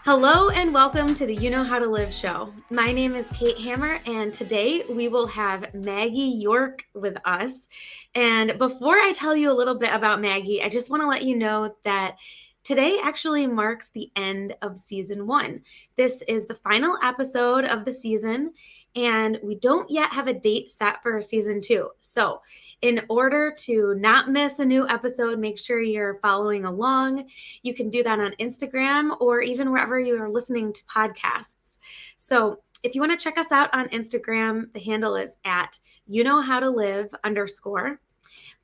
Hello and welcome to the You Know How to Live show. My name is Kate Hammer, and today we will have Maggie York with us. And before I tell you a little bit about Maggie, I just want to let you know that today actually marks the end of season 1. This is the final episode of the season, and we don't yet have a date set for season 2. So, in order to not miss a new episode, make sure you're following along. You can do that on Instagram or even wherever you are listening to podcasts. So if you want to check us out on Instagram, the handle is at @youknowhowtolive_.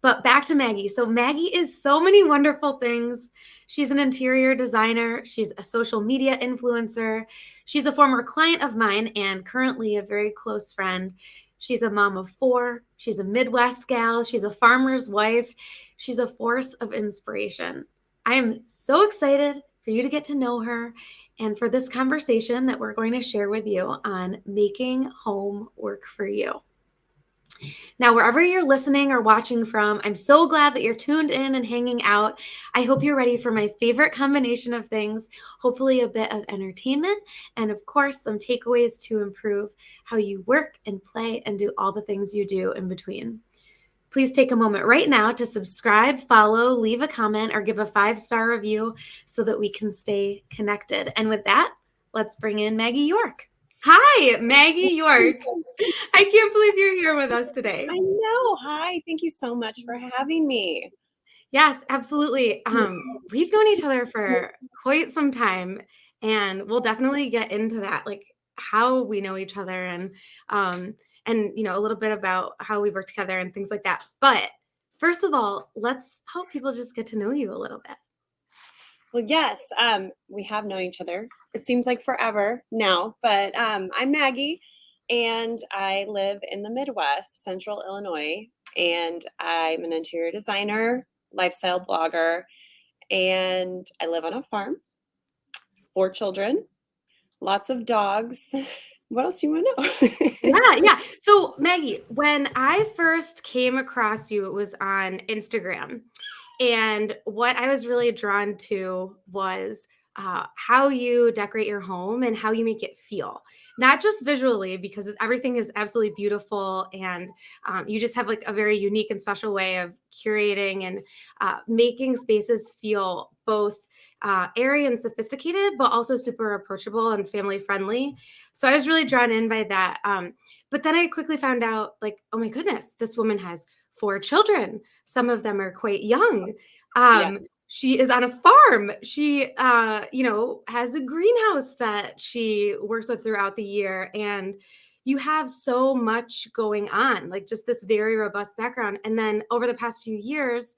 But back to Maggie. So Maggie is so many wonderful things. She's an interior designer. She's a social media influencer. She's a former client of mine and currently a very close friend. She's a mom of 4. She's a Midwest gal. She's a farmer's wife. She's a force of inspiration. I am so excited for you to get to know her and for this conversation that we're going to share with you on making home work for you. Now, wherever you're listening or watching from, I'm so glad that you're tuned in and hanging out. I hope you're ready for my favorite combination of things, hopefully a bit of entertainment, and of course, some takeaways to improve how you work and play and do all the things you do in between. Please take a moment right now to subscribe, follow, leave a comment, or give a 5-star review so that we can stay connected. And with that, let's bring in Maggie York. Hi, Maggie York. I can't believe you're here with us today. I know. Hi. Thank you so much for having me. Yes, absolutely. We've known each other for quite some time, and we'll definitely get into that, like how we know each other and a little bit about how we work together and things like that. But first of all, let's help people just get to know you a little bit. Well, yes, we have known each other. It seems like forever now, but I'm Maggie, and I live in the Midwest, Central Illinois, and I'm an interior designer, lifestyle blogger, and I live on a farm, 4 children, lots of dogs. What else do you want to know? Yeah. So Maggie, when I first came across you, it was on Instagram. And what I was really drawn to was how you decorate your home and how you make it feel, not just visually, because everything is absolutely beautiful. And you just have like a very unique and special way of curating and making spaces feel both airy and sophisticated, but also super approachable and family friendly. So I was really drawn in by that. But then I quickly found out, like, oh my goodness, this woman has 4 children. Some of them are quite young. Yeah. She is on a farm. She, has a greenhouse that she works with throughout the year. And you have so much going on, like just this very robust background. And then over the past few years,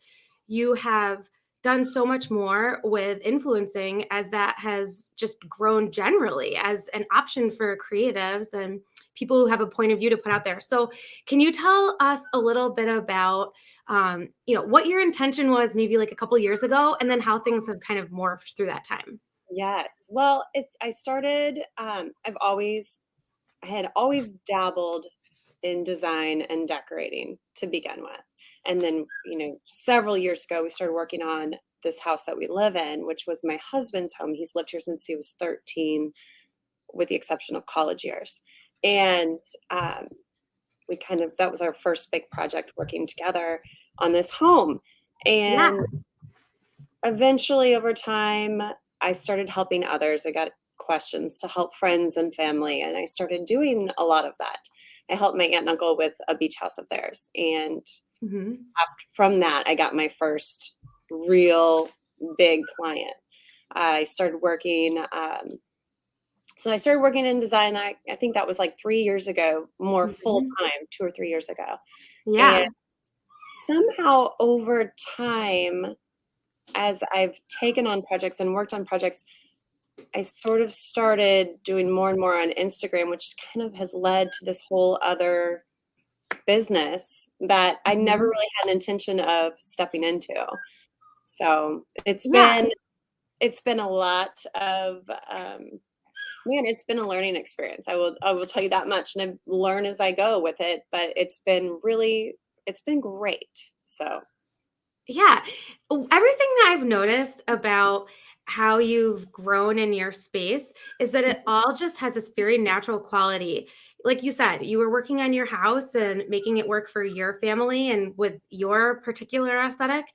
you have done so much more with influencing as that has just grown generally as an option for creatives and people who have a point of view to put out there. So can you tell us a little bit about, what your intention was maybe like a couple years ago, and then how things have kind of morphed through that time? Yes. Well, I started, I had always dabbled in design and decorating to begin with. And then, several years ago, we started working on this house that we live in, which was my husband's home. He's lived here since he was 13, with the exception of college years. And that was our first big project working together on this home. Yeah. And eventually, over time, I started helping others. I got questions to help friends and family, and I started doing a lot of that. I helped my aunt and uncle with a beach house of theirs, and from that, I got my first real big client. I started working. So I started working in design. I think that was like 3 years ago, more full time, 2 or 3 years ago. Yeah. And somehow over time, as I've taken on projects and worked on projects, I sort of started doing more and more on Instagram, which kind of has led to this whole other business that I never really had an intention of stepping into. So it's been a lot of, it's been a learning experience. I will tell you that much, and I learn as I go with it, but it's been great. So Yeah. Everything that I've noticed about how you've grown in your space is that it all just has this very natural quality. Like you said, you were working on your house and making it work for your family and with your particular aesthetic.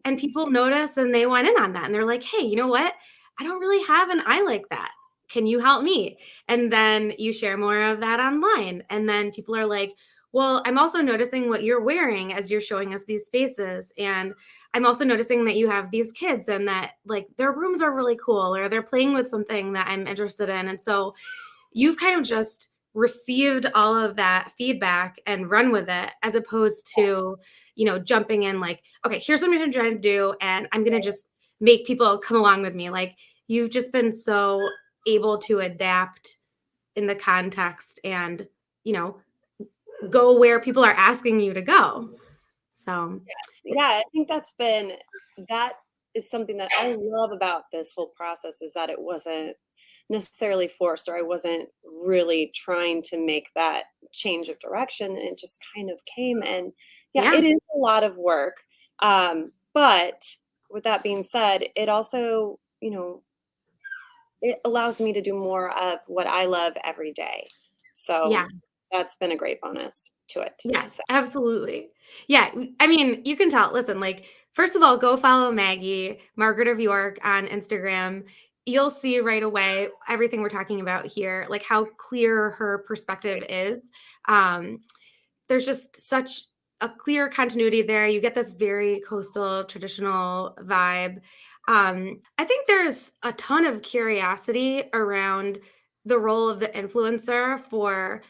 And people notice and they went in on that. And they're like, hey, you know what? I don't really have an eye like that. Can you help me? And then you share more of that online. And then people are like, well, I'm also noticing what you're wearing as you're showing us these spaces. And I'm also noticing that you have these kids and that like their rooms are really cool or they're playing with something that I'm interested in. And so you've kind of just received all of that feedback and run with it as opposed to, jumping in like, okay, here's what I'm trying to do. And I'm going to just make people come along with me. Like you've just been so able to adapt in the context and, you know, go where people are asking you to go. So, Yeah, I think that is something that I love about this whole process is that it wasn't necessarily forced or I wasn't really trying to make that change of direction. And it just kind of came. And yeah, yeah. it is a lot of work. But with that being said, it also, it allows me to do more of what I love every day. Yeah. So that's been a great bonus to it. Yes, So absolutely. Yeah, I mean, you can tell. Listen, like, first of all, go follow Maggie, Margaret of York on Instagram. You'll see right away everything we're talking about here, like how clear her perspective is. Um, there's just such a clear continuity there. You get this very coastal, traditional vibe. I think there's a ton of curiosity around the role of the influencer for,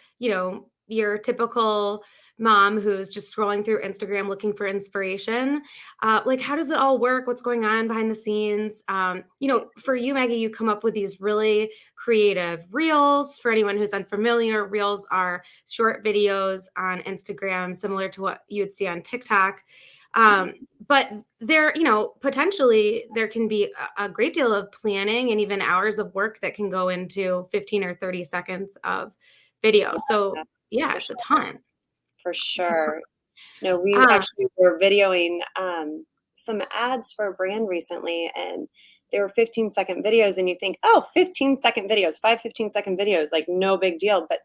your typical mom who's just scrolling through Instagram looking for inspiration. Like, how does it all work? What's going on behind the scenes? For you, Maggie, you come up with these really creative reels. For anyone who's unfamiliar, reels are short videos on Instagram, similar to what you would see on TikTok. nice. But there, potentially there can be a great deal of planning and even hours of work that can go into 15 or 30 seconds of video. So Yeah, yeah, for it's a sure. ton. For sure. No, we Uh, actually were videoing some ads for a brand recently, and they were 15-second videos. And you think, oh, 15-second videos, 15-second videos, like no big deal. But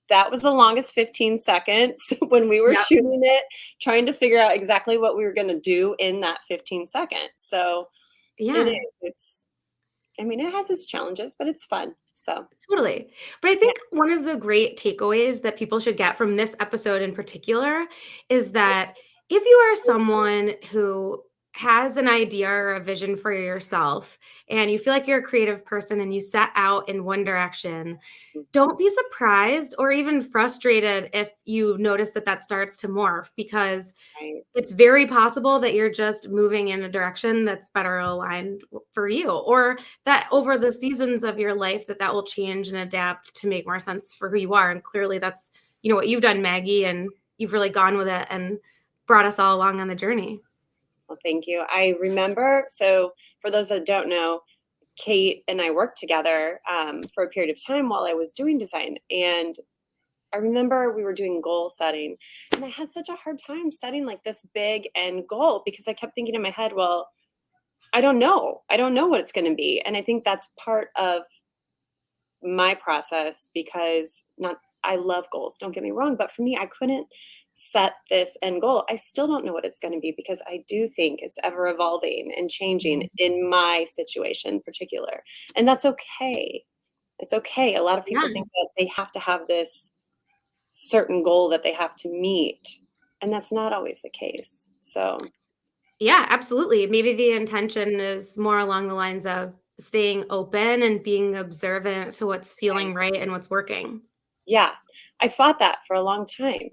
that was the longest 15 seconds when we were yep. shooting it, trying to figure out exactly what we were going to do in that 15 seconds. So it is, Yeah. I mean, it has its challenges, but it's fun. So Totally. But I yeah. think one of the great takeaways that people should get from this episode in particular is that if you are someone who has an idea or a vision for yourself and you feel like you're a creative person and you set out in one direction, don't be surprised or even frustrated if you notice that that starts to morph because Right. it's very possible that you're just moving in a direction that's better aligned for you or that over the seasons of your life that will change and adapt to make more sense for who you are. And clearly that's, what you've done, Maggie, and you've really gone with it and brought us all along on the journey. Well, thank you. I remember, so for those that don't know, Kate and I worked together for a period of time while I was doing design. And I remember we were doing goal setting, and I had such a hard time setting like this big end goal because I kept thinking in my head, well, I don't know. I don't know what it's going to be. And I think that's part of my process because not I love goals, don't get me wrong, but for me I couldn't set this end goal. I still don't know what it's going to be because I do think it's ever evolving and changing in my situation in particular. And that's okay. It's okay. A lot of people Yeah. think that they have to have this certain goal that they have to meet, and that's not always the case. So, Yeah, absolutely. Maybe the intention is more along the lines of staying open and being observant to what's feeling right and what's working. yeah, I fought that for a long time.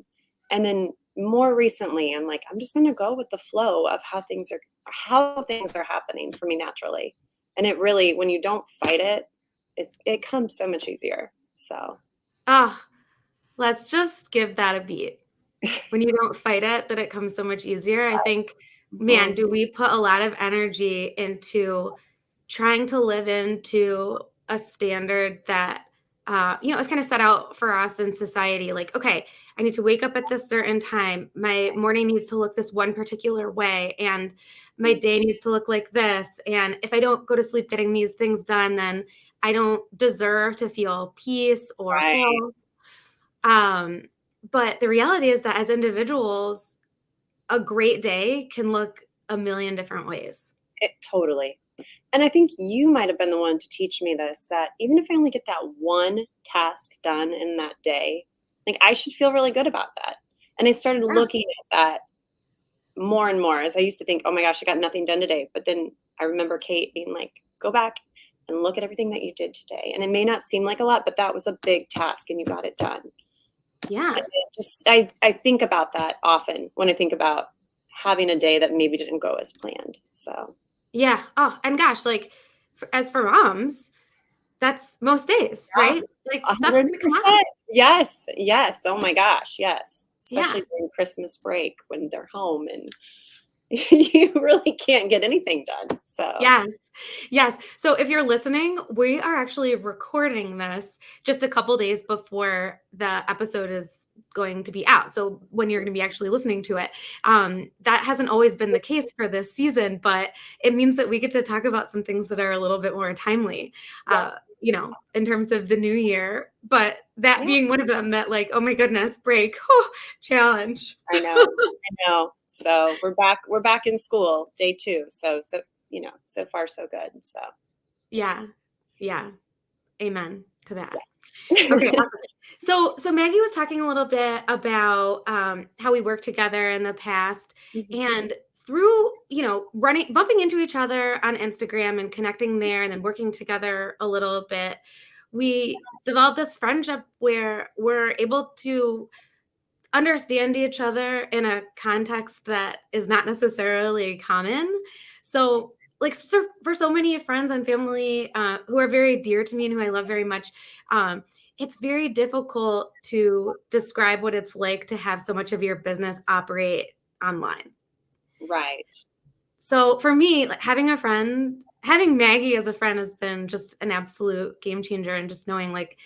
And then more recently, I'm like, I'm just going to go with the flow of how things are happening for me naturally. And it really, when you don't fight it, it comes so much easier. So, Ah, let's just give that a beat. When you don't fight it, then it comes so much easier. I think, man, mhm, do we put a lot of energy into trying to live into a standard that you know, it's kind of set out for us in society. Like, okay, I need to wake up at this certain time. My morning needs to look this one particular way, and my day needs to look like this. And if I don't go to sleep getting these things done, then I don't deserve to feel peace or Right. health. Um, but the reality is that as individuals, a great day can look a million different ways. Totally. And I think you might have been the one to teach me this, that even if I only get that one task done in that day, like I should feel really good about that. And I started Yeah. looking at that more and more as I used to think, oh my gosh, I got nothing done today. But then I remember Kate being like, go back and look at everything that you did today. And it may not seem like a lot, but that was a big task and you got it done. Yeah. And I think about that often when I think about having a day that maybe didn't go as planned. So Yeah. Oh, and gosh, like as for moms, that's most days, yeah, right? Like stuff's gonna come up. 100%. Yes, yes. Oh my gosh, yes. Yeah. Especially during Christmas break when they're home and you really can't get anything done. So Yes. Yes. So if you're listening, we are actually recording this just a couple days before the episode is going to be out. So when you're going to be actually listening to it, that hasn't always been the case for this season, but it means that we get to talk about some things that are a little bit more timely, yes. you know, in terms of the new year. But that Yeah, being one of them that, like, oh my goodness, break, oh, challenge. I know. I know. So we're back in school, day 2. So so far so good. So Yeah. Yeah. Amen to that. Okay, yes. awesome. So Maggie was talking a little bit about how we worked together in the past, Mhm. and through, you know, bumping into each other on Instagram and connecting there, and then working together a little bit, we developed this friendship where we're able to understand each other in a context that is not necessarily common. So, like for so many friends and family who are very dear to me and who I love very much, it's very difficult to describe what it's like to have so much of your business operate online. Right. So for me, like having Maggie as a friend has been just an absolute game changer. And just knowing, like,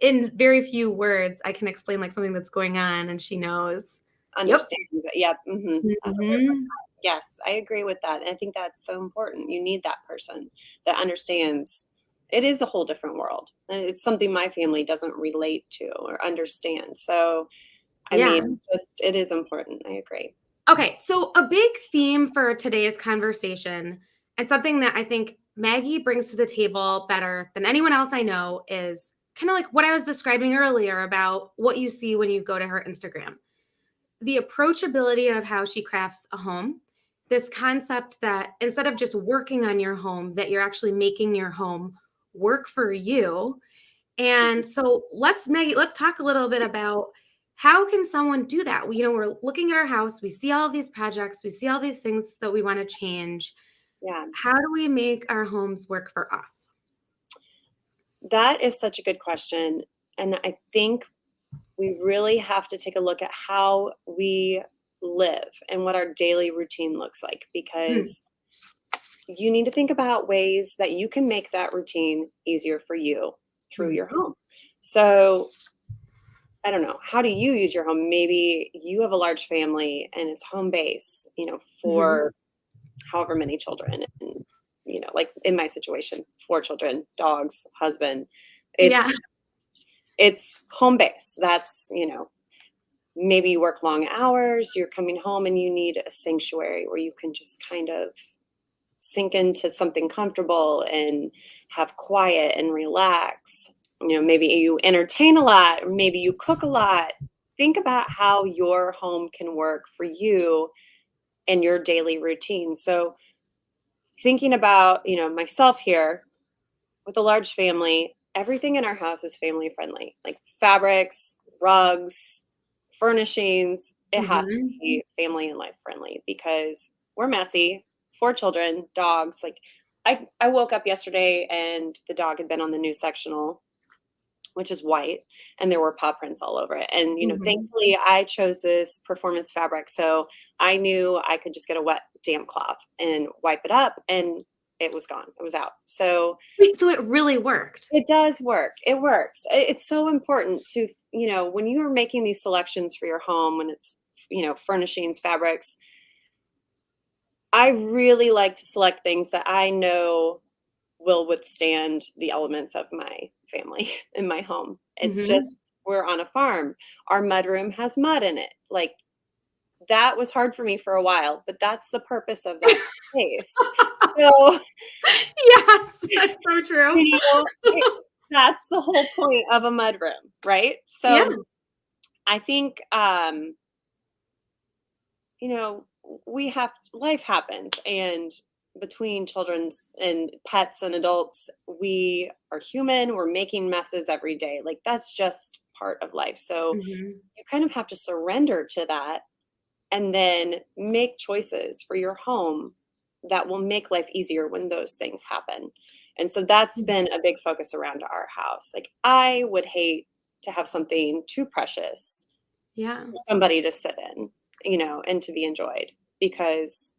in very few words, I can explain like something that's going on, and she knows. Yep. Understands it. Yep. Mhm. Hmm. Yes, I agree with that. And I think that's so important. You need that person that understands. It is a whole different world. And it's something my family doesn't relate to or understand. So, I Yeah. mean, just it is important. I agree. Okay. So a big theme for today's conversation, and something that I think Maggie brings to the table better than anyone else I know, is kind of like what I was describing earlier about what you see when you go to her Instagram. The approachability of how she crafts a home, this concept that instead of just working on your home, that you're actually making your home work for you. And so Maggie, let's talk a little bit about how can someone do that. You know, we're looking at our house, we see all these projects, we see all these things that we want to change. Yeah. How do we make our homes work for us? That is such a good question. And I think we really have to take a look at how we live and what our daily routine looks like Mm, because you need to think about ways that you can make that routine easier for you through mm, your home. So, I don't know, how do you use your home? Maybe you have a large family and it's home base, mhm. for however many children. And, like in my situation, 4 children, dogs, husband. Yeah. It's home base. That's, maybe you work long hours, you're coming home and you need a sanctuary where you can just kind of sink into something comfortable and have quiet and relax. Maybe you entertain a lot, or maybe you cook a lot. Think about how your home can work for you and your daily routine. So, thinking about, myself here with a large family, everything in our house is family friendly, like fabrics, rugs, furnishings. It has to Mhm. be family and life friendly because we're messy. 4 children, dogs. Like I woke up yesterday and the dog had been on the new sectional, which is white, and there were paw prints all over it. And Mhm. thankfully I chose this performance fabric, so I knew I could just get a wet damp cloth and wipe it up, and it was gone. It was out. So Wait, so it really worked? it does work. It works. It's so important to, when you are making these selections for your home, when it's, furnishings, fabrics, I really like to select things that I know will withstand the elements of my family in my home. It's Mhm. just, we're on a farm. Our mudroom has mud in it. Like, that was hard for me for a while, but that's the purpose of that space. So, Yes, that's so true. you know, it that's the whole point of a mudroom, right? Yeah. So, I think, you know, we have life happens, and between children's and pets and adults, we are human, we're making messes every day. Like, that's just part of life. So, Mhm. you kind of have to surrender to that and then make choices for your home that will make life easier when those things happen. And so that's Mm. been a big focus around our house. Like, I would hate to have something too precious Yeah. for somebody to sit in, and to be enjoyed, because,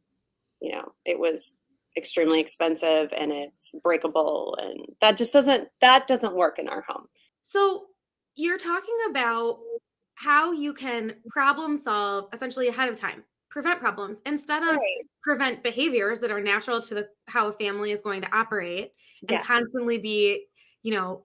it was extremely expensive and it's breakable, and that doesn't work in our home. So you're talking about how you can problem solve essentially ahead of time, prevent problems instead of Right. prevent behaviors that are natural to how a family is going to operate and Yes. constantly be,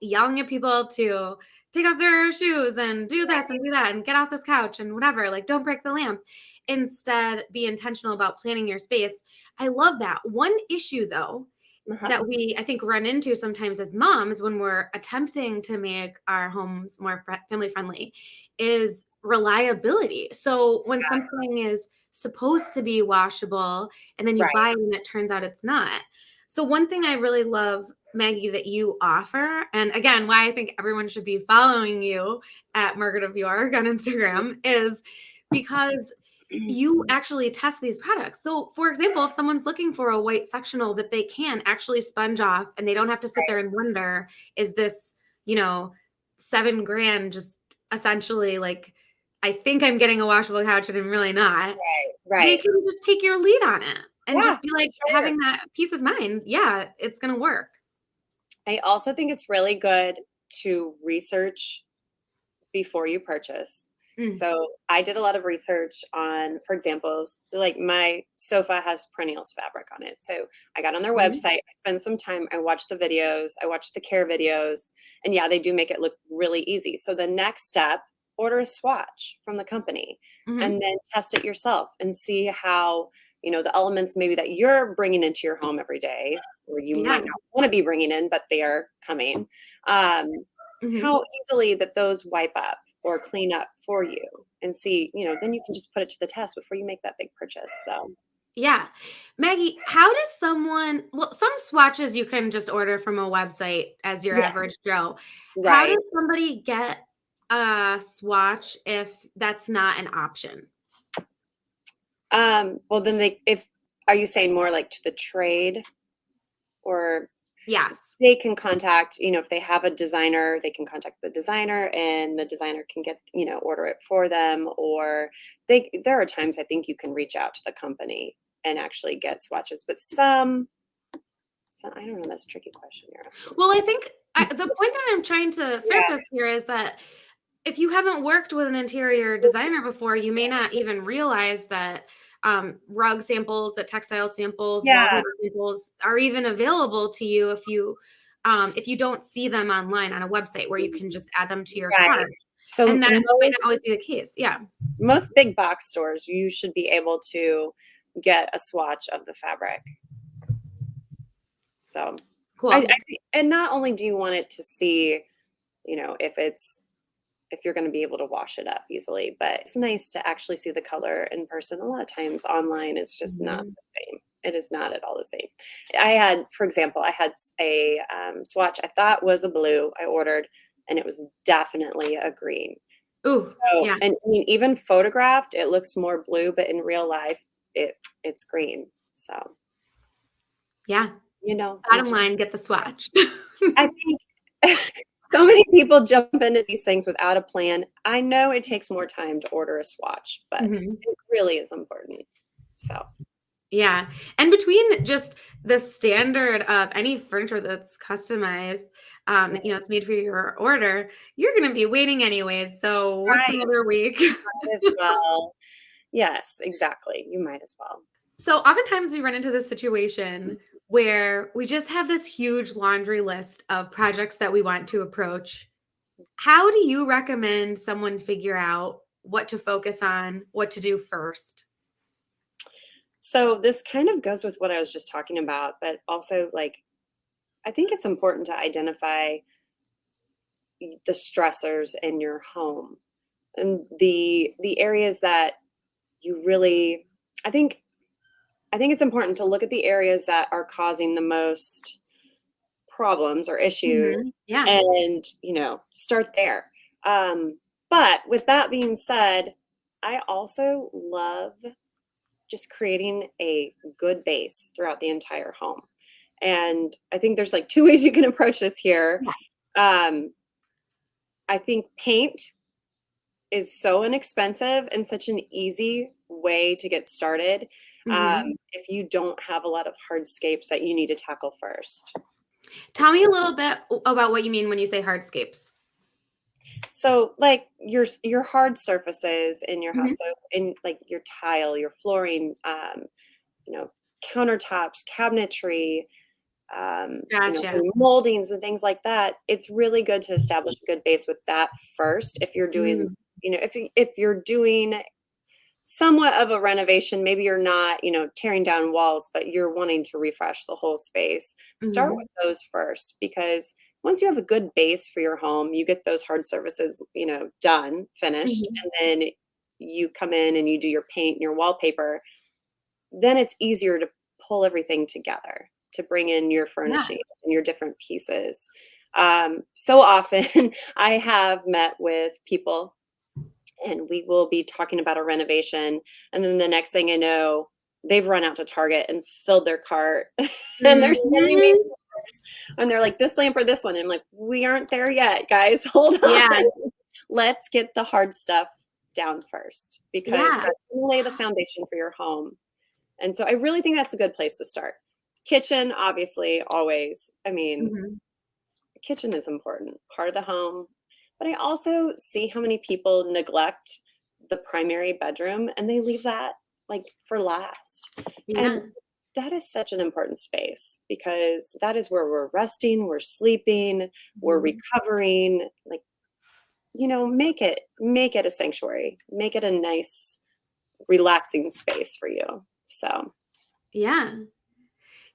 yelling at people to take off their shoes and do this and Right. do that and get off this couch and whatever, like don't break the lamp. Instead, be intentional about planning your space. I love that. One issue though Uh-huh. that we, I think, run into sometimes as moms when we're attempting to make our homes more family friendly is reliability. So when something is supposed to be washable and then you Right. buy it and it turns out it's not. So one thing I really love, Maggie, that you offer, and again, why I think everyone should be following you at Margaret of York on Instagram is because you actually test these products. So, for example, if someone's looking for a white sectional that they can actually sponge off and they don't have to sit there and wonder, is this, you know, 7 grand just essentially like, I think I'm getting a washable couch and I'm really not. Right. They Right. can just take your lead on it and Yeah, just be for like sure. having that peace of mind. Yeah, it's going to work. I also think it's really good to research before you purchase. Mm. So I did a lot of research on, for example, like my sofa has perennials fabric on it. So I got on their Mhm. website, I spent some time, I watched the videos, I watched the care videos, and yeah, they do make it look really easy. So the next step, order a swatch from the company Mhm. and then test it yourself and see how, the elements maybe that you're bringing into your home every day, or you Yeah. might not want to be bringing in, but they are coming. Um, Mhm. how easily that those wipe up or clean up for you, and see, then you can just put it to the test before you make that big purchase. So, Yeah. Maggie, how does someone, well, some swatches you can just order from a website as your yeah, average Joe. How right. does somebody get a swatch if that's not an option? Well, then if are you saying more like to the trade, or Yes. they can contact, if they have a designer, they can contact the designer and the designer can get, order it for them, or there are times I think you can reach out to the company and actually get swatches, but so I don't know, that's a tricky question you're asking. Well, I think the point that I'm trying to Yeah. surface here is that if you haven't worked with an interior designer before, you may not even realize that rug samples, that textile samples, Yeah. wallpaper samples are even available to you if you don't see them online on a website where you can just add them to your Right. cart. So And that might not always be the case. Yeah. most big box stores, you should be able to get a swatch of the fabric. So I Cool. think, and not only do you want it to see, if you're going to be able to wash it up easily, but it's nice to actually see the color in person. A lot of times online, it's just not Mhm. the same. It is not at all the same. I had, for example, I had a swatch I thought was a blue I ordered, and it was definitely a green. Ooh, So, yeah. and I mean, even photographed, it looks more blue, but in real life, it's green. So, Yeah. you Bottom just, line, get the swatch. I think so many people jump into these things without a plan. I know it takes more time to order a swatch, but Mhm. it really is important. So, Yeah. And between just the standard of any furniture that's customized, it's made for your order, you're going to be waiting anyways. So what's Right. another week? Might as well. Yes, exactly. You might as well. So oftentimes we run into this situation where we just have this huge laundry list of projects that we want to approach. How do you recommend someone figure out what to focus on, what to do first? So this kind of goes with what I was just talking about, but also like I think it's important to identify the stressors in your home and the areas that you really I think I think it's important to look at the areas that are causing the most problems or issues Yeah. and, start there. But with that being said, I also love just creating a good base throughout the entire home. And I think there's like two ways you can approach this here. Yeah. Um, I think paint is so inexpensive and such an easy way to get started if you don't have a lot of hardscapes that you need to tackle first. Tell me a little bit about what you mean when you say hardscapes. So, like your hard surfaces in your Mhm. house, so in like your tile, your flooring, you know, countertops, cabinetry, Gotcha. moldings and things like that. It's really good to establish a good base with that first. If you're doing, Mm, if you're doing somewhat of a renovation, maybe you're not, tearing down walls, but you're wanting to refresh the whole space. Start mhm, with those first because once you have a good base for your home, you get those hard surfaces, done, finished, mhm. and then you come in and you do your paint and your wallpaper. Then it's easier to pull everything together to bring in your Yeah. furnishings and your different pieces. So often I have met with people and we will be talking about a renovation. And then the next thing I know, they've run out to Target and filled their cart and they're sending me Mhm. pictures. And they're like, this lamp or this one. And I'm like, we aren't there yet, guys. Hold on. Yeah. Let's get the hard stuff down first because Yeah. that's going to lay the foundation for your home. And so I really think that's a good place to start. Kitchen, obviously, always. I mean, Mhm. the kitchen is important, part of the home. But I also see how many people neglect the primary bedroom and they leave that like for last. And Yeah. that is such an important space because that is where we're resting, we're sleeping, we're Mhm. recovering. Like, make it a sanctuary, make it a nice, relaxing space for you. So, Yeah.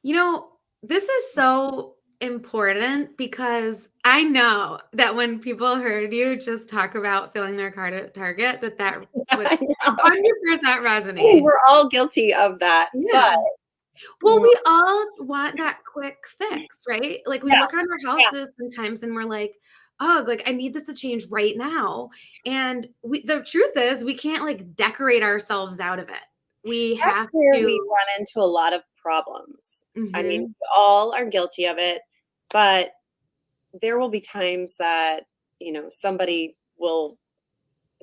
You know, this is so important because I know that when people heard you just talk about filling their cart at Target, that would I know. 100% I mean, resonate. we're all guilty of that, Yeah. but Well, mm, we all want that quick fix, right? Like, we yeah, look on our yeah, houses sometimes and we're like, "Oh, like, I need this to change right now." And the truth is we can't, like, decorate ourselves out of it. We that's have where we to. run into a lot of problems. I mean, Mhm. we all are guilty of it, but there will be times that, somebody will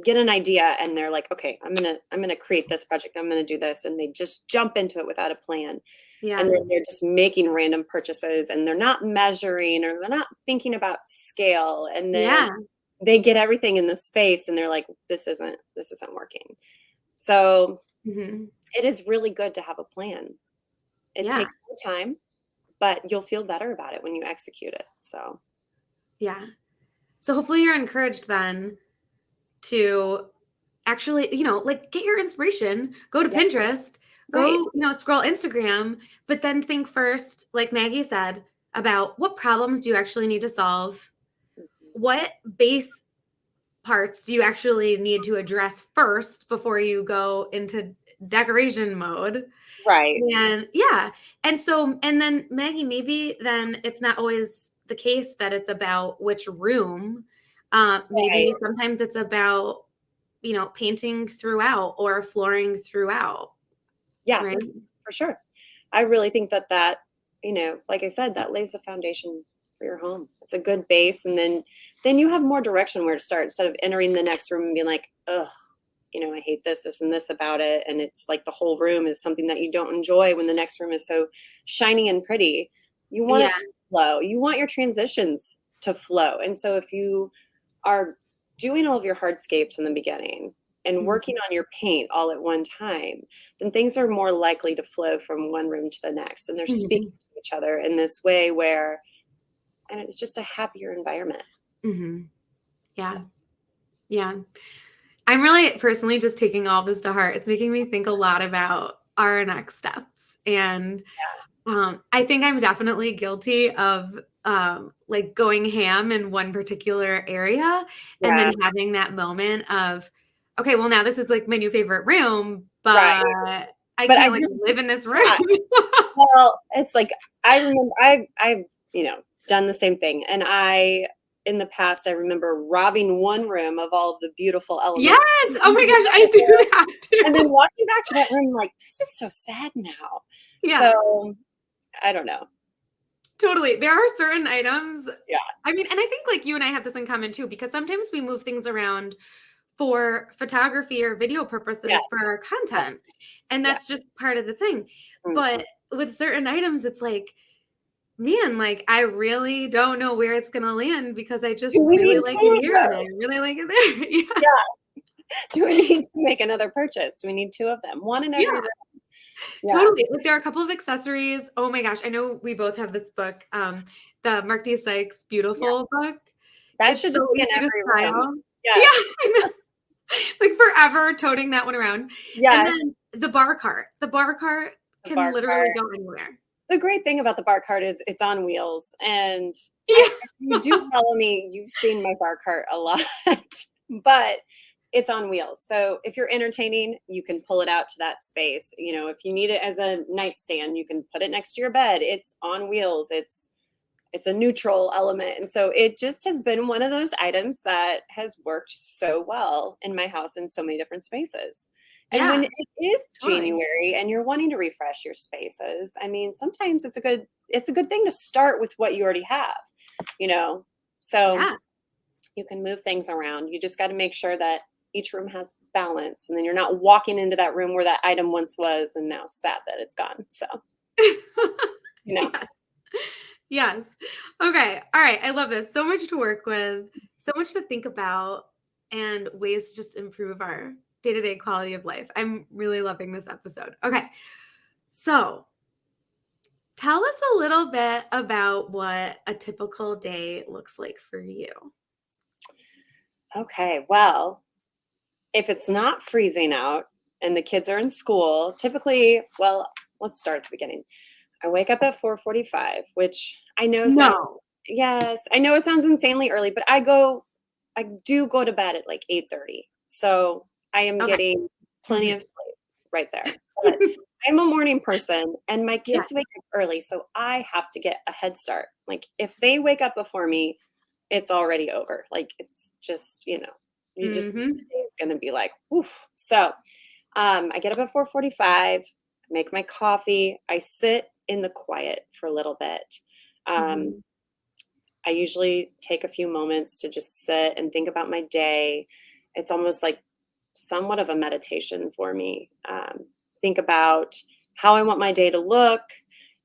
get an idea and they're like, "Okay, I'm gonna create this project. I'm gonna do this," and they just jump into it without a plan. And Yeah. then they're just making random purchases and they're not measuring or they're not thinking about scale. And then Yeah. they get everything in the space and they're like, this isn't working. So Mhm. it is really good to have a plan. It Yeah. takes more time, but you'll feel better about it when you execute it. So Yeah. So hopefully you're encouraged then to actually, like, get your inspiration, go to yeah, Pinterest, go, right. scroll Instagram, but then think first, like Maggie said, about what problems do you actually need to solve? Mhm. What base parts do you actually need to address first before you go into decoration mode? Right. And yeah. And then Maggie, maybe then it's not always the case that it's about which room. Right. Maybe sometimes it's about, painting throughout or flooring throughout, Yeah, right? for sure. I really think that, like I said, that lays the foundation for your home. It's a good base, and then you have more direction where to start instead of entering the next room and being like, ugh, I hate this and this about it. And it's like the whole room is something that you don't enjoy when the next room is so shiny and pretty. You want Yeah. it to flow. You want your transitions to flow. And so if you are doing all of your hardscapes in the beginning and Mhm. working on your paint all at one time, then things are more likely to flow from one room to the next. And they're speaking Mhm. to each other in this way where, and it's just a happier environment. Mhm. So, Yeah. Yeah. I'm really personally just taking all this to heart. It's making me think a lot about our next steps. And I think I'm definitely guilty of like going ham in one particular area and yeah, then having that moment of, okay, well, now this is like my new favorite room, right. but I But I can't like just, live in this room. yeah, well, it's like I remember I've done the same thing, and in the past I remember robbing one room of all of the beautiful Yes. elements, Oh my gosh, I do that and then too. walking back to that room like this is so sad now. Yeah. So I don't know. Totally. There are certain items. Yeah. I mean, and I think like you and I have this in common too, because sometimes we move things around for photography or video Yes. purposes for our Yes. content. And Yeah. that's just part of the thing. Mhm. But with certain items, it's like, man, like I really don't know where it's gonna land because I just Do we really need like it two of here and I those? really like it there. Yeah. Yeah. Do we need to make another purchase? Do we need two of them? One in every Yeah. room. Yeah. Totally. Like there are a couple of accessories. Oh my gosh. I know we both have this book, the Mark D. Sykes Yeah. Beautiful book. That It's should so just be in easy to every room. style. Yeah, Yes. I know. Like forever toting that one around. And Yes. then the bar cart. The bar cart The can bar literally cart. go anywhere. The great thing about the bar cart is it's on wheels, and Yeah. if you do follow me, you've seen my bar cart a lot, but it's on wheels. So if you're entertaining, you can pull it out to that space. If you need it as a nightstand, you can put it next to your bed. It's on wheels. It's a neutral element. And so it just has been one of those items that has worked so well in my house in so many different spaces. And when Yeah, it is totally. January and you're wanting to refresh your spaces, I mean, sometimes it's a good thing to start with what you already have, you know. So Yeah. you can move things around. You just got to make sure that each room has balance, and then you're not walking into that room where that item once was and now sad that it's gone. So, you know. Yes. Yes. Okay. All right. I love this. So much to work with, so much to think about, and ways to just improve our day-to-day quality of life. I'm really loving this episode. Okay. So tell us a little bit about what a typical day looks like for you. Okay, well, if it's not freezing out and the kids are in school, typically, well, let's start at the beginning. I wake up at 4:45, which I know sounds, No. yes, I know it sounds insanely early, but I do go to bed at like 8:30. So I am Okay. getting plenty Mhm. of sleep right there. But I'm a morning person and my Yeah. kids wake up early, so I have to get a head start. Like if they wake up before me, it's already over. Like it's just, the Mhm. day's gonna be like, oof. So I get up at 4:45, make my coffee, I sit in the quiet for a little bit. Um, Mhm. I usually take a few moments to just sit and think about my day. It's almost like somewhat of a meditation for me. Think about how I want my day to look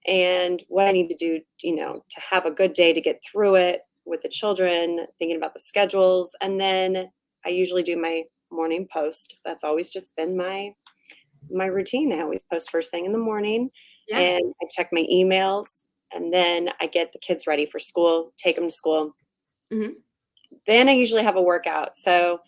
and what I need to do, to have a good day to get through it with the children, thinking about the schedules. And then I usually do my morning post. That's always just been my routine. I always post first thing in the morning Yeah. and I check my emails and then I get the kids ready for school, take them to school. Mhm. Then I usually have a workout. So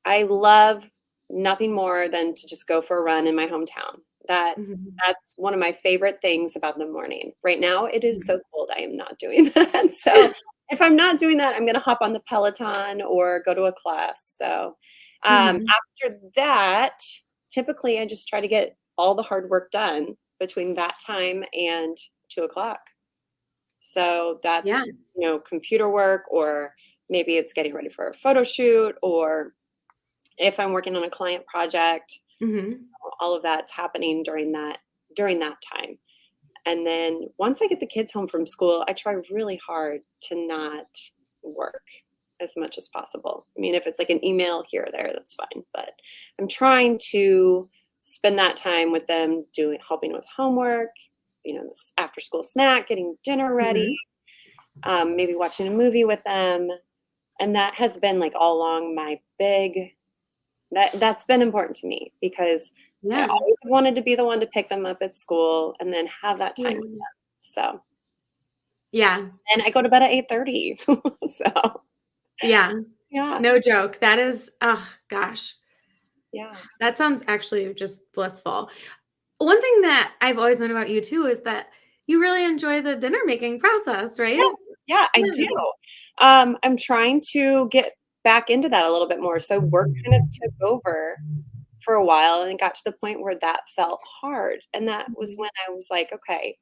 I love nothing more than to just go for a run in my hometown. Mhm. That's one of my favorite things about the morning. Right now it is Mhm. so cold. I am not doing that. So if I'm not doing that, I'm going to hop on the Peloton or go to a class. So Mhm. after that, typically I just try to get all the hard work done between that time and 2 o'clock. So Yeah. that's, computer work, or maybe it's getting ready for a photo shoot, or if I'm working on a client project, Mhm. all of that's happening during that time. And then once I get the kids home from school, I try really hard to not work. as much as possible. I mean, if it's like an email here or there, that's fine. But I'm trying to spend that time with them helping with homework, this after school snack, getting dinner ready, Mhm. maybe watching a movie with them. And that has been like all along that's been important to me because I Yeah. always wanted to be the one to pick them up at school and then have that time with Yeah. them. So, Yeah. and I go to bed at 8:30. So, Yeah. yeah, No joke. That is, oh gosh, yeah, that sounds actually just blissful. One thing that I've always known about you too is that you really enjoy the dinner making process, right? yeah, yeah, I Yeah. do. I'm trying to get back into that a little bit more. So work kind of took over for a while and it got to the point where that felt hard. And that was Mhm. when I was like, okay,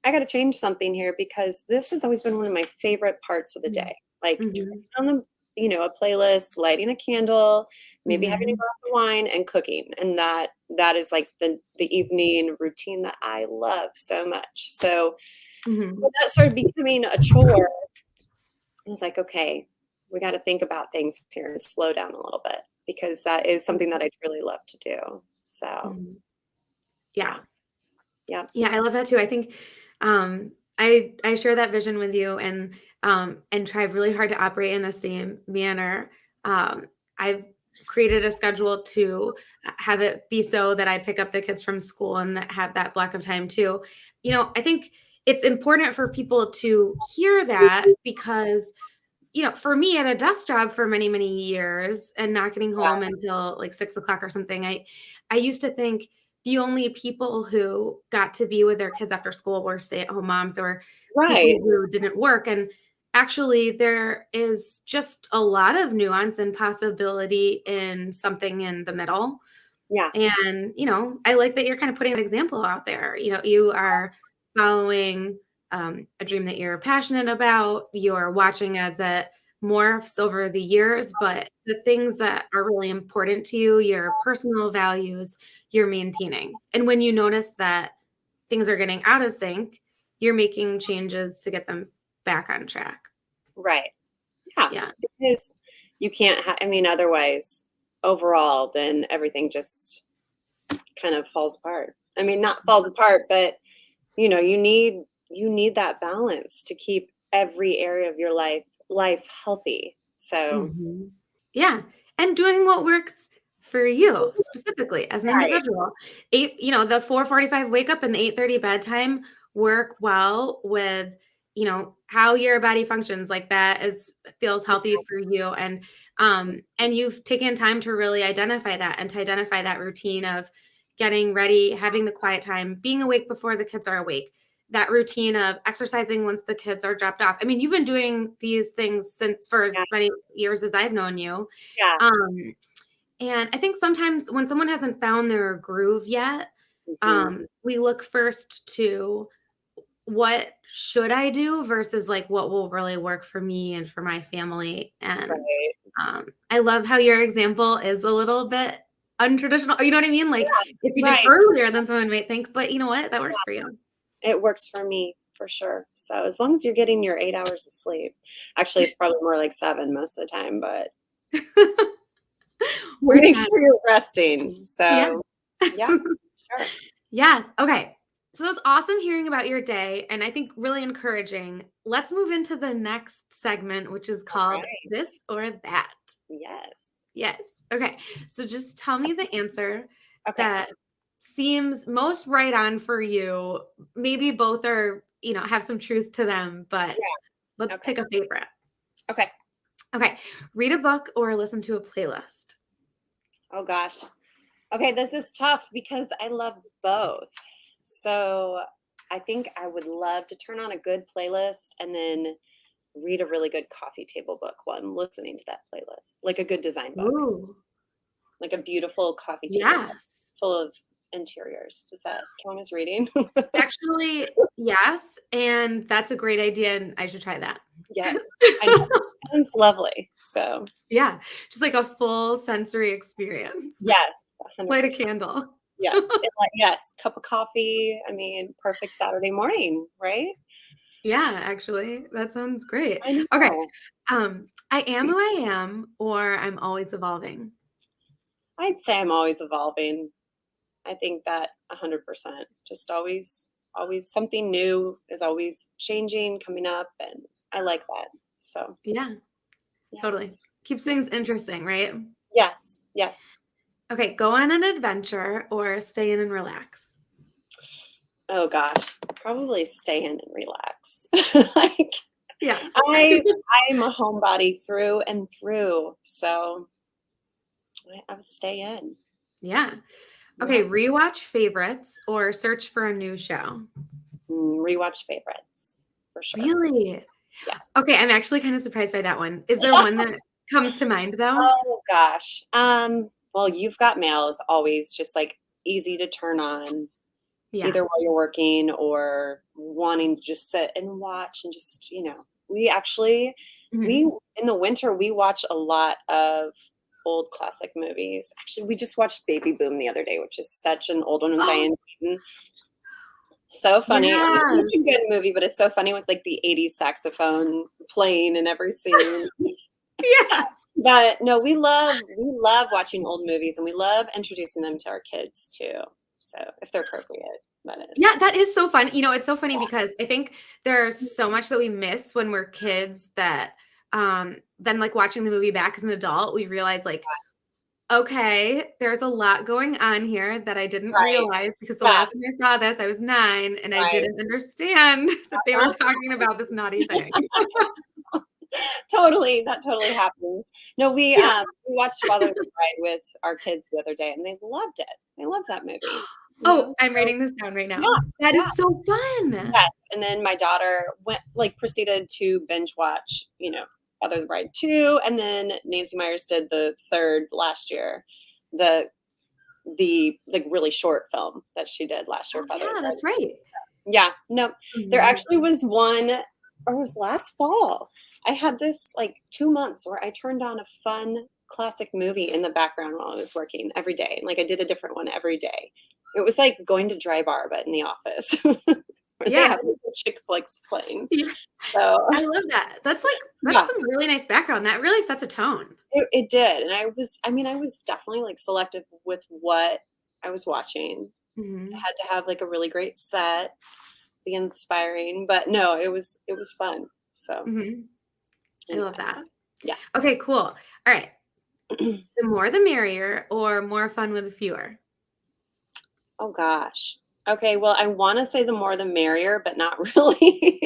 I got to change something here because this has always been one of my favorite parts of the Mhm. day. Like Mhm. on a playlist, lighting a candle, maybe having a Mhm. glass of wine and cooking. And that is like the evening routine that I love so much. So when Mhm. that started becoming a chore, I was like, okay, we got to think about things here and slow down a little bit because that is something that I truly love to do. So Mhm. yeah, Yeah. yeah, Yeah, I love that too. I think I share that vision with you and try really hard to operate in the same manner. I've created a schedule to have it be so that I pick up the kids from school and that have that block of time too. I think it's important for people to hear that because for me at a desk job for many, many years and not getting home until like 6 o'clock or something, I used to think the only people who got to be with their kids after school were stay-at-home moms or right. people who didn't work. And actually, there is just a lot of nuance and possibility in something in the middle. Yeah, And, I like that you're kind of putting that example out there. You are following a dream that you're passionate about. You're watching as it morphs over the years, but the things that are really important to you, your personal values, you're maintaining. And when you notice that things are getting out of sync, you're making changes to get them back on track. right. Yeah, Yeah. because you can't I mean, otherwise, overall, then everything just kind of falls apart. I mean, not falls apart, but, you need that balance to keep every area of your life healthy. So Mhm. Yeah, and doing what works for you specifically as an right. individual. The 4:45 wake up and the 8:30 bedtime work well with, how your body functions, like, that is feels healthy for you, and you've taken time to really identify that and to identify that routine of getting ready, having the quiet time, being awake before the kids are awake, that routine of exercising once the kids are dropped off. I mean, you've been doing these things since for Yeah, as many years as I've known you. yeah. Um, and I think sometimes when someone hasn't found their groove yet, Mhm. we look first to what should I do versus like what will really work for me and for my family. And Right. I love how your example is a little bit untraditional. You know what I mean? Like it's even Right. earlier than someone might think, but you know what? That works for you. It works for me for sure. So as long as you're getting your 8 hours of sleep. Actually, it's probably more like 7 most of the time, but We're make trying. sure you're resting. Yeah. So, yeah, sure. Yes. Okay. So it was awesome hearing about your day and I think really encouraging. Let's move into the next segment, which is called Alright. This or That. Yes. Yes. Okay. So just tell me the answer Okay. that seems most right on for you. Maybe both are, have some truth to them, but Yeah. let's Okay. pick a favorite. Okay. Okay. Read a book or listen to a playlist. Oh gosh. Okay, this is tough because I love both. So, I think I would love to turn on a good playlist and then read a really good coffee table book while I'm listening to that playlist, like a good design book, Ooh. like a beautiful coffee table book Yes. full of interiors. Does that count as reading? Actually, yes, and that's a great idea, and I should try that. Yes, I know. Sounds lovely. So, Yeah, just like a full sensory experience. yes, Light a 100%. candle. Yes, and like yes, cup of coffee. I mean, perfect Saturday morning, right? Yeah, actually, that sounds great. I Okay. know. I am who I am, or I'm always evolving. I'd say I'm always evolving. I think that 100%. Just always something new is always changing, coming up, and I like that. So, Yeah, yeah. totally. Keeps things interesting, right? Yes, yes. Okay, go on an adventure or stay in and relax. Oh gosh, probably stay in and relax. Like, Yeah. I I'm a homebody through and through, so I would stay in. Yeah. Yeah. Okay, rewatch favorites or search for a new show. Rewatch favorites for sure. Really? Yes. Okay, I'm actually kind of surprised by that one. Is there one that comes to mind though? Oh gosh. Well, You've Got Mail is always just like easy to turn on Yeah. either while you're working or wanting to just sit and watch and just, we actually we Mhm. in the winter we watch a lot of old classic movies. Actually, we just watched Baby Boom the other day, which is such an old one with Oh, Diane Keaton. So funny. I mean, yeah. such a good movie, but it's so funny with like the 80s saxophone playing in every scene. Yes. But no, we love watching old movies and we love introducing them to our kids too. So if they're appropriate, that is. Yeah, that is so fun. It's so funny because I think there's so much that we miss when we're kids that then like watching the movie back as an adult, we realize like, okay, there's a lot going on here that I didn't Right. realize because the Yeah. last time I saw this, I was 9 and I Right. didn't understand that they were Uh-huh. talking about this naughty thing. Totally. That totally happens. No, Yeah. we watched Father of the Bride with our kids the other day and they loved it. They love that movie. Oh, I'm So writing this down right now. yeah, That yeah. is so fun. Yes. And then my daughter proceeded to binge watch, Father of the Bride 2. And then Nancy Myers did the third last year. The like really short film that she did last year, Oh, Father of the yeah, Bride. that's right. Yeah, no, there Mhm. actually was one, or it was last fall. I had this like 2 months where I turned on a fun classic movie in the background while I was working every day. And like I did a different one every day. It was like going to Dry Bar, but in the office where they Yeah. have like, the chick flicks playing. Yeah. So I love that. That's yeah, some really nice background. That really sets a tone. it did. And I was definitely like selective with what I was watching. I Mhm. had to have like a really great set, be inspiring, but no, it was fun. So Mhm. I love anyway, that. yeah. Okay, cool. All right. The more the merrier or more fun with fewer? Oh gosh. Okay, well, I want to say the more the merrier, but not really.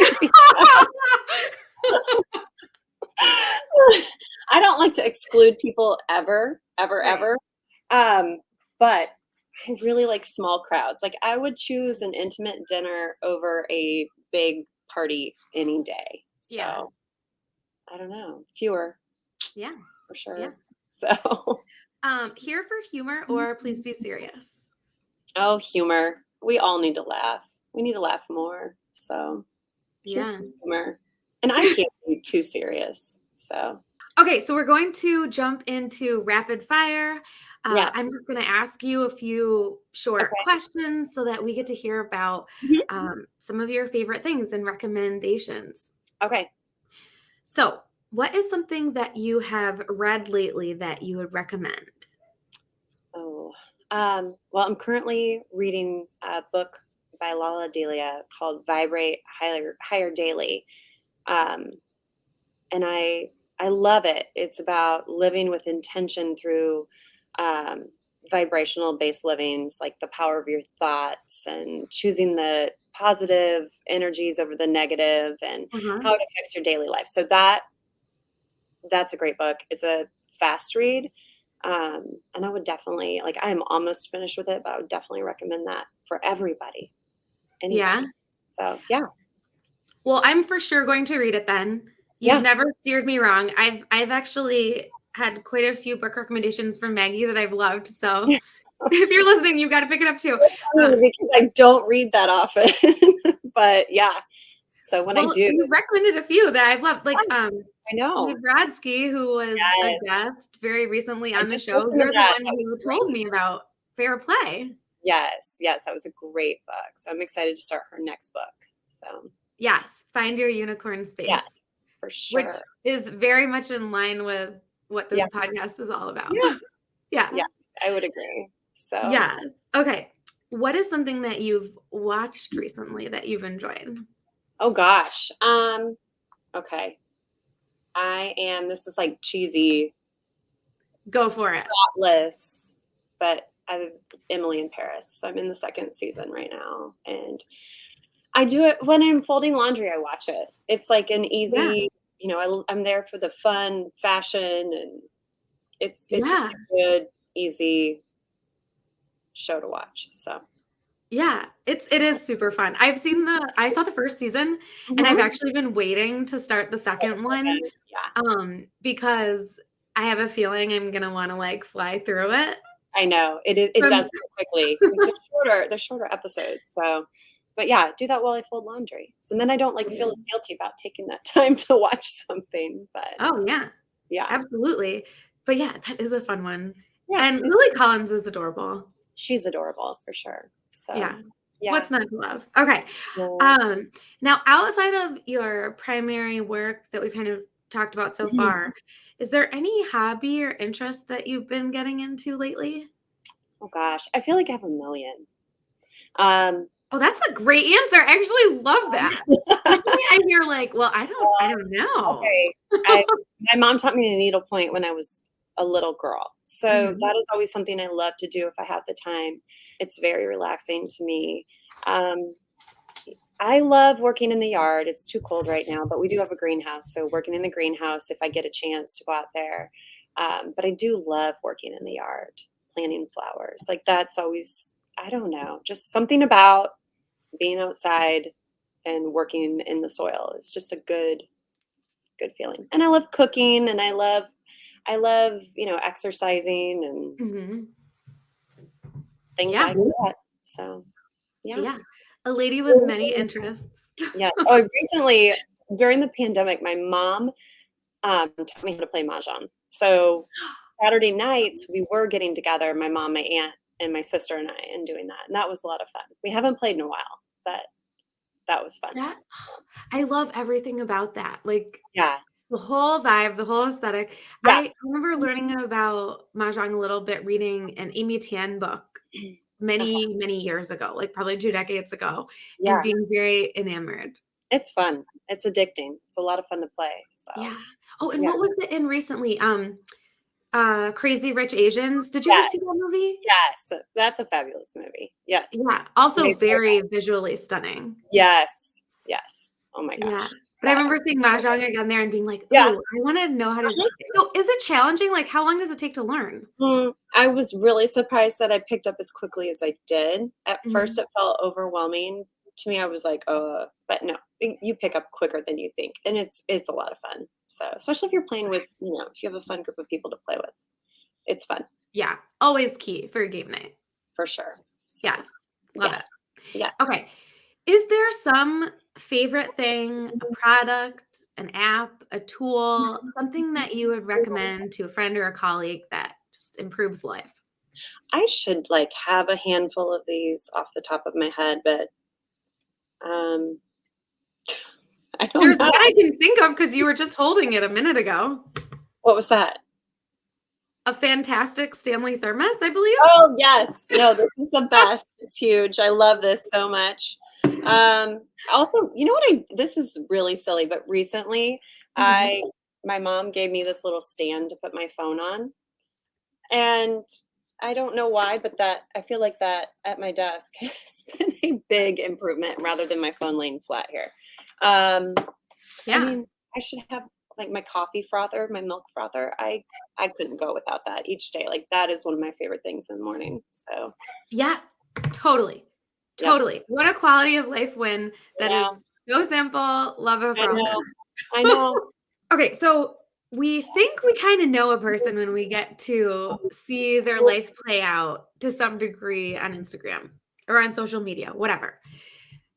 I don't like to exclude people ever, ever, Right. ever. But I really like small crowds. Like I would choose an intimate dinner over a big party any day. Yeah. So I don't know, fewer Yeah. for Yeah. sure. So Here for humor or please be serious? oh, humor. We all need to laugh. We need to laugh more. So here Yeah. for humor. And I can't be too serious. So Okay, so we're going to jump into rapid fire. I'm yes. just going to ask you a few short Okay. questions so that we get to hear about Mhm. some of your favorite things and recommendations. Okay. So, what is something that you have read lately that you would recommend? Oh, well, I'm currently reading a book by Lala Delia called Vibrate Higher Daily. Um, and I love it. It's about living with intention through um, vibrational based livings, like the power of your thoughts and choosing the positive energies over the negative and Uh-huh. how it affects your daily life. So that's a great book. It's a fast read. And I would definitely like I am almost finished with it, but I would definitely recommend that for everybody, Yeah. anybody. So yeah. Well, I'm for sure going to read it then. You've Yeah. never steered me wrong. I've actually had quite a few book recommendations from Maggie that I've loved. So if you're listening, you've got to pick it up too. Funny Um, because I don't read that often. But yeah. So when I well, do, you recommended a few that I've loved, like I know. Dave Brodsky, who was a Yes. guest very recently I on the just show. listened to You're the that. one That was who told great. me about Fair Play. Yes, yes, that was a great book. So I'm excited to start her next book. So Yes, find your unicorn Yes, space, for which sure. is very much in line with what Yeah. this podcast is all about. Yes. Yeah. Yes, I would agree. So, Yes. Okay. What is something that you've watched recently that you've enjoyed? oh gosh. Okay. This is like cheesy, Go for it. thoughtless, but Emily in Paris. I'm in the second season right now. And I do it when I'm folding laundry, I watch it. It's like an Yeah. easy, I'm there for the fun fashion, and it's just Yeah. a good, easy show to watch. So, Yeah. It is super fun. I saw the first season and I've mhm. actually been waiting to start the Oh, second so one good. Yeah. Because I have a feeling I'm gonna want to like fly through it. I know. It Um, does go quickly because they're shorter episodes. So, but yeah, do that while I fold laundry. So then I don't like feel as guilty about taking that time to watch something. But oh yeah, yeah. absolutely. But yeah, that is a fun one. Yeah, And Lily Collins is adorable. she's adorable for sure. So, Yeah. yeah. What's not to love? Okay. Yeah. Um, Now outside of your primary work that we kind of talked about so Mhm. far, is there any hobby or interest that you've been getting into lately? Oh gosh, I feel like I have a million. Um, Oh, that's a great answer. I actually love that. Usually I hear like, well, I don't know. okay. I My mom taught me to needlepoint when I was a little girl. So Mhm. that is always something I love to do if I have the time. It's very relaxing to me. Um, I love working in the yard. It's too cold right now, but we do have a greenhouse. So working in the greenhouse if I get a chance to go out there. But I do love working in the yard, planting flowers. Like that's always, I don't know, just something about being outside and working in the soil. It's just a good feeling. And I love cooking, and I love, exercising and Mhm. things Yeah. like that. So, yeah. Yeah. A lady with many interests. Yes. Oh, recently during the pandemic, my mom taught me how to play mahjong. So Saturday nights we were getting together, my mom, my aunt, and my sister and I, and doing that, and that was a lot of fun. We haven't played in a while, but that was fun. That I love everything about that. Like Yeah. the whole vibe, the whole aesthetic. Yeah. I remember learning about mahjong a little bit reading an Amy Tan book Uh-huh. many, many years ago, like probably 2 decades ago, and Yeah. being very enamored. It's fun. It's addicting. It's a lot of fun to play. So, Yeah. Oh, and yeah. what was it in recently? Crazy Rich Asians. Did you ever Yes. see that movie? Yes. That's a fabulous movie. Yes. Yeah. Also They play very visually stunning. Yes. Yes. Oh my Yeah. gosh. But I That remember seeing mahjong again there and being like, Yeah. "Ooh, I wanna know how to." Uh-huh. So, is it challenging? Like, how long does it take to learn? I was really surprised that I picked up as quickly as I did. At first, Mhm. it felt overwhelming to me. I was like, but no, you pick up quicker than you think, and it's a lot of fun. So, especially if you're playing with, if you have a fun group of people to play with, it's fun Yeah, always key for a game night. for sure. So, Yes, love it. yes, yes. Okay, is there some favorite thing, a product, an app, a tool, something that you would recommend to a friend or a colleague that just improves life? I should like have a handful of these off the top of my head, but um, I There's don't know. one I can think of because you were just holding it a minute ago. What was that? A fantastic Stanley thermos, I believe? Oh, yes. No, this is the best. It's huge. I love this so much. Also, you know what this is really silly, but recently Mhm. my mom gave me this little stand to put my phone on. And I don't know why, but that I feel like that at my desk has been a big improvement rather than my phone laying flat here. Um, I Yeah. mean, I should have like my coffee frother, my milk frother. I couldn't go without that each day. Like that is one of my favorite things in the morning. So, Yeah, totally, yep. totally. What a quality of life win I that is know. so simple, love a I know. frother. I know. Okay, so we think we kinda know a person when we get to see their life play out to some degree on Instagram or on social media, whatever.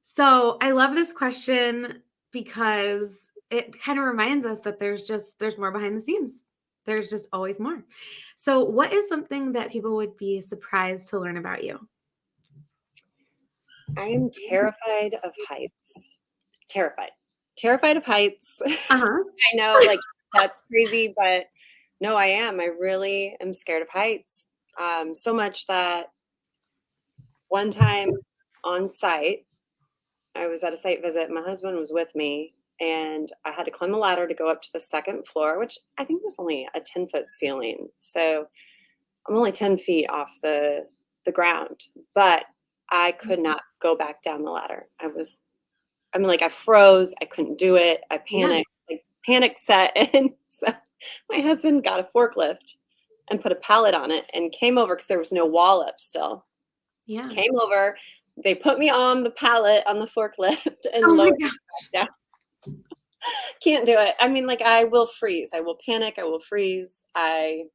So, I love this question because it kinda reminds us that there's more behind the scenes. There's just always more. So, what is something that people would be surprised to learn about you? I am terrified of heights. Terrified of heights. Uh-huh. I know, like, that's crazy, but no, I am. I really am scared of heights. So much that one time on site, I was at a site visit. My husband was with me, and I had to climb a ladder to go up to the second floor, which I think was only a 10-foot ceiling. So I'm only 10 feet off the ground, but I could not go back down the ladder. I froze. I couldn't do it. I Yeah. panicked. Like, panic set in. So my husband got a forklift and put a pallet on it and came over because there was no wall up still. Yeah. Came over. They put me on the pallet on the forklift and Oh my lowered me gosh. back down. Can't do it. I mean, like, I will freeze. I will panic. I will freeze. And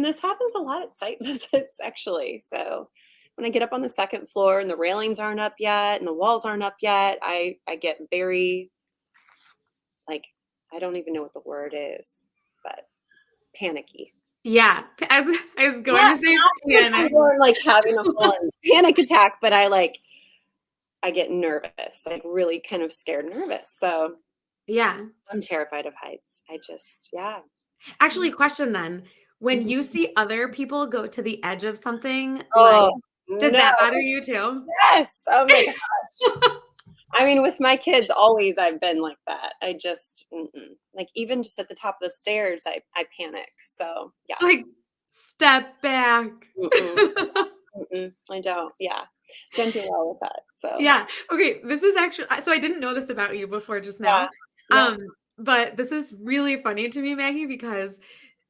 this happens a lot at site visits, actually. So when I get up on the second floor and the railings aren't up yet and the walls aren't up yet, I get very, like, I don't even know what the word is, but panicky. Yeah. As I was going to say Not panic. like having a full-on panic attack, but I get nervous, like really kind of scared nervous. So Yeah. I'm terrified of heights. Yeah. Actually, question then. When Mhm. you see other people go to the edge of something, like, Oh, does no. that bother you too? Yes. Oh my gosh. I mean, with my kids, always I've been like that. Like, even just at the top of the stairs, I panic. So yeah. Like, step back. Mm-mm, I don't. Yeah. Don't do well with that. So Yeah. Okay. This is actually, so I didn't know this about you before just yeah. now. Yeah. But this is really funny to me, Maggie, because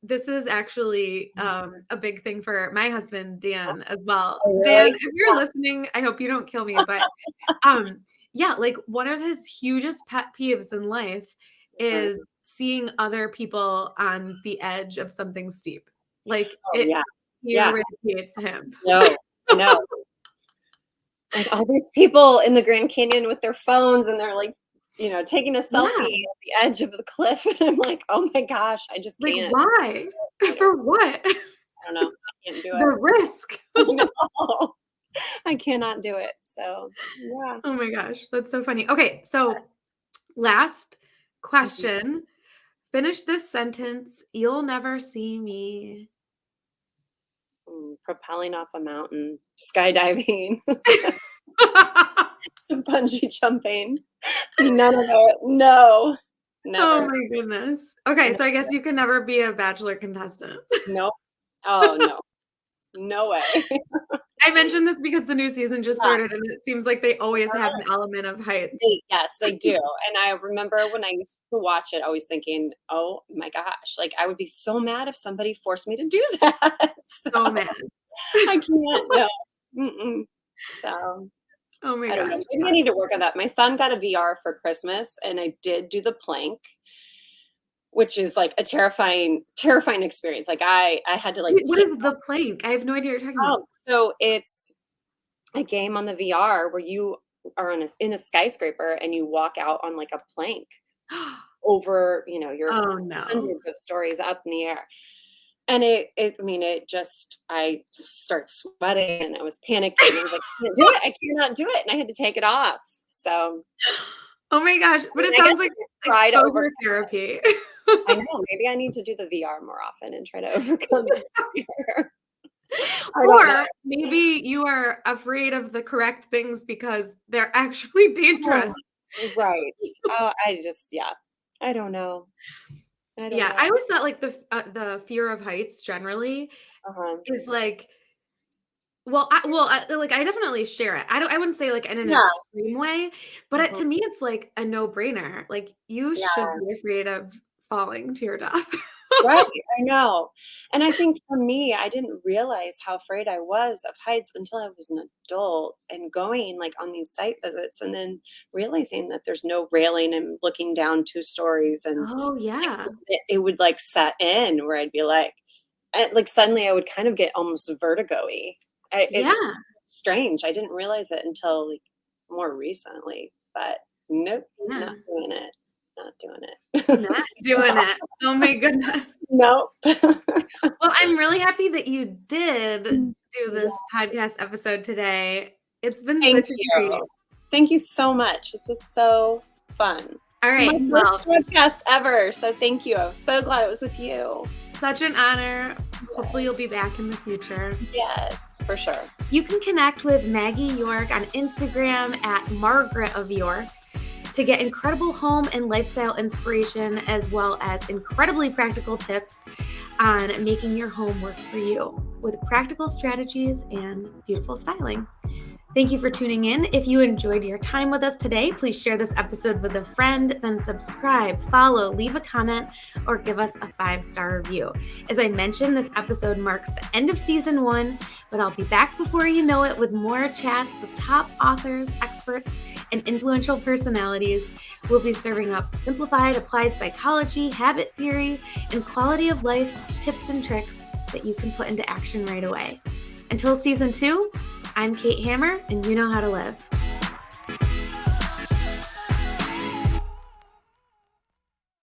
this is actually a big thing for my husband, Dan, as well. Oh, Dan, really? if you're listening, I hope you don't kill me, but yeah, like one of his hugest pet peeves in life Mhm. is seeing other people on the edge of something steep. Like Oh, it yeah. Yeah. irritates him. No, I know. Like, all these people in the Grand Canyon with their phones and they're like, taking a Yeah. selfie at the edge of the cliff. And I'm like, oh my gosh, I just Like, can't. why? I don't, For what? I don't know. I can't do The it. risk. I know. I cannot do it. So yeah. Oh my gosh, that's so funny. Okay, so last Mhm. question. Finish this sentence. You'll never see me. Propelling off a mountain, skydiving, bungee jumping. None of it. No, Oh never. my goodness. Okay, No, so I guess you can never be a bachelor contestant. nope. Oh no, no way. I mentioned this because the new season just Yeah. started and it seems like they always have an element of heights. Yes, they do. And I remember when I used to watch it, always thinking, "Oh my gosh, like, I would be so mad if somebody forced me to do that." So So mad. I can't, no. Mm-mm. So Oh my I don't know. gosh. Maybe I need to work on that. My son got a VR for Christmas, and I did do the plank, which is like a terrifying experience. Like, I had to, like, Wait, what take is the plank? I have no idea what you're talking about. so it's a game on the VR where you are in a skyscraper and you walk out on, like, a plank over, you're Oh no. hundreds of stories up in the air. And I mean, I start sweating and I was panicking. I was like, "I can't do it. I cannot do it." And I had to take it off. So, Oh my gosh, I but mean, it I guess sounds I like could try to overcome exposure therapy. I know, maybe I need to do the VR more often and try to overcome the fear. I don't know. Or maybe you are afraid of the correct things because they're actually dangerous. Right. Yeah. I don't know. I don't Yeah, know. I always thought like the fear of heights generally Uh-huh. is like like I definitely share it. I wouldn't say like in an Yeah. extreme way, but Mhm. to me it's like a no-brainer. Like you should Yeah. be afraid of falling to your death. Right, I know. And I think for me, I didn't realize how afraid I was of heights until I was an adult and going, like, on these site visits and then realizing that there's no railing and looking down 2 stories and, Oh like, yeah. it would, like, set in where I'd be like, suddenly I would kind of get almost vertigo-y. Yeah. It's strange. I didn't realize it until, like, more recently, but nope, Yeah. not doing it. Not doing Not it. doing it. Oh my goodness. Nope. Well, I'm really happy that you did do Yeah, this podcast episode today. It's been thank such a treat. you. Thank you so much. This was so fun. All right. My first podcast ever. So thank you. I'm so glad it was with you. Such an honor. Hopefully you'll be back in the future. Yes, for sure. You can connect with Maggie York on Instagram at Margaret of York to get incredible home and lifestyle inspiration, as well as incredibly practical tips on making your home work for you with practical strategies and beautiful styling. Thank you for tuning in. If you enjoyed your time with us today, please share this episode with a friend, then subscribe, follow, leave a comment, or give us a 5-star review. As I mentioned, this episode marks the end of season 1, but I'll be back before you know it with more chats with top authors, experts, and influential personalities. We'll be serving up simplified applied psychology, habit theory, and quality of life tips and tricks that you can put into action right away. Until season 2, I'm Kate Hammer, and you know how to live.